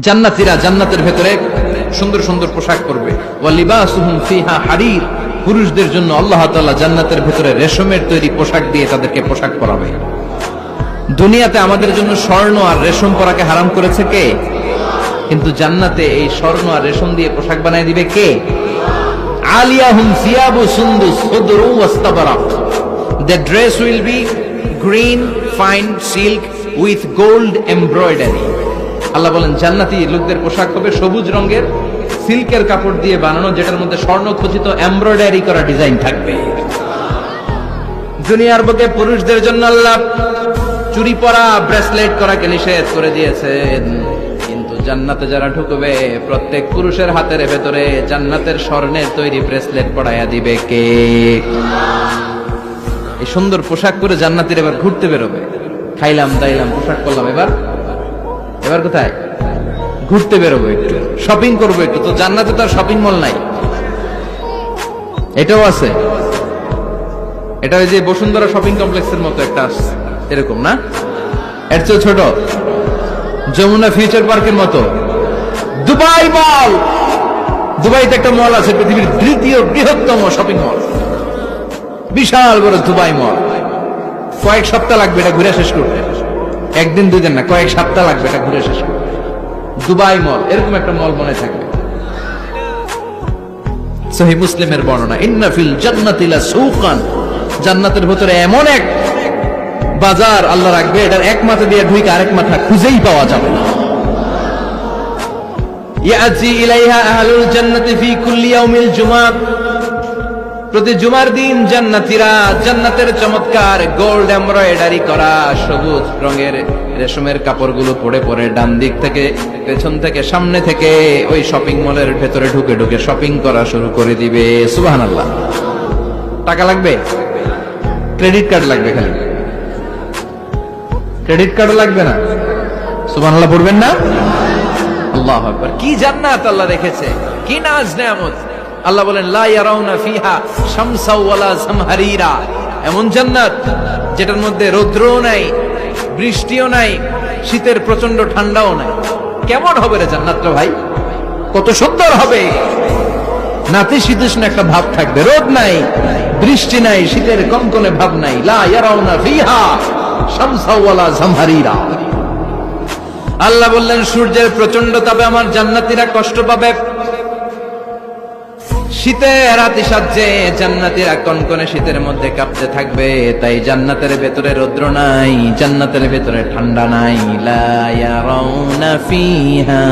জান্নাতীরা জান্নাতের ভেতরে সুন্দর সুন্দর পোশাক পরবে। ওয়া লিবাসুহুম ফিহা হারির, পুরুষদের জন্য আল্লাহ তাআলা জান্নাতের ভেতরে রেশমের তৈরি পোশাক দিয়ে তাদেরকে পোশাক পরাবে। দুনিয়াতে আমাদের জন্য স্বর্ণ আর রেশম পরাকে হারাম করেছে কে? কিন্তু জান্নাতে এই স্বর্ণ আর রেশম দিয়ে পোশাক বানায় দিবে কে? আলিয়াহুম সিয়াবু সুন্দুস খুদরু ওয়াস্তাবরাক, the dress will be green fine silk with gold embroidery। আল্লাহ বলেন জান্নাতি লোকদের পোশাক হবে সবুজ রঙের সিল্কের কাপড় দিয়ে বানানো, যেটার মধ্যে স্বর্ণ খচিত এমব্রয়ডারি করা ডিজাইন থাকবে। দুনিয়ার বুকে পুরুষদের জন্য আল্লাহ চুরি পরা ব্রেসলেট করাকে নিষেধ করে দিয়েছেন, কিন্তু জান্নাতে যারা ঢুকবে প্রত্যেক পুরুষের হাতের ভেতরে জান্নাতের স্বর্ণের তৈরি ব্রেসলেট পরাইয়া দিবে কে? এই সুন্দর পোশাক পরে জান্নাতীরা এবার ঘুরতে বেরোবে। খাইলাম দাইলাম পোশাক করলাম, এবার কোথায়? ঘুরতে বেরোবো, একটু শপিং করবো একটু। তো জান্নাতে তো আর শপিং মল নাই, এটাও আছে। এটা ওই যে বসুন্ধরা শপিং কমপ্লেক্সের মতো একটা এরকম না, এর চেয়ে ছোট, যমুনা ফিউচার পার্কের মতো। দুবাই মল, দুবাইতে একটা মল আছে, পৃথিবীর দ্বিতীয় বৃহত্তম শপিং মল, বিশাল বড় দুবাই মল। কয়েক সপ্তাহ লাগবে এটা ঘুরে শেষ করতে, একদিন দুদিন না, কয়েক সপ্তাহ লাগবে এটা ঘুরে শেষ করতে। দুবাই মল, এরকম একটা মল মনে থাকবে। সহিহ মুসলিমের বর্ণনা, ইন্না ফিল জান্নাতি লাসুকান, জান্নাতের ভিতরে এমন এক বাজার আল্লাহ রাখবে, এটার এক মাথা দিয়ে ঢুকে আরেক মাথা খুঁজেই পাওয়া যাবে না। ইয়াজি ইলাইহা আহলুল জান্নাতি ফি কুল্লি ইয়াউমিল জুমআহ, প্রতি জুমার দিন জান্নাতীরা জান্নাতের চমৎকার গোল্ড এমব্রয়ডারি করা সবুজ রঙের রেশমের কাপড়গুলো পরে পরে ডান দিক থেকে পেছন থেকে সামনে থেকে ওই শপিং মলের ভেতরে ঢুকে ঢুকে শপিং করা শুরু করে দিবে। সুবহানাল্লাহ। টাকা লাগবে? ক্রেডিট কার্ড লাগবে, খালি ক্রেডিট কার্ডও লাগবে না। সুবহানাল্লাহ পড়বেন না? আল্লাহু আকবার। কি জান্নাত আল্লাহ রেখেছে, কি নাজ নেয়ামত। আল্লাহ বলেন লা ইয়ারাউনা ফিহা শামসা ওয়ালা জামহারিরা, এমন জান্নাত যেটার মধ্যে রৌদ্রও নাই, বৃষ্টিও নাই, শীতের প্রচন্ড ঠান্ডাও নাই। কেমন হবে রে জান্নাতটা ভাই, কত সুন্দর হবে। নাতিশীতোষ্ণ একটা ভাব থাকবে, রোদ নাই, বৃষ্টি নাই, শীতের কনকনে ভাব নাই। লা ইয়ারাউনা ফিহা শামসা ওয়ালা জামহারিরা। আল্লাহ বললেন সূর্যের প্রচন্ড তাপে আমার জান্নাতীরা কষ্ট পাবে, শীতে রাতি সাজে জান্নাতীরা কনকনে শীতের মধ্যে কাঁপতে থাকবে। তাই জান্নাতের ভেতরে রৌদ্র নাই, জান্নাতের ভেতরে ঠান্ডা নাই। লা ইয়ারাউনা ফিহা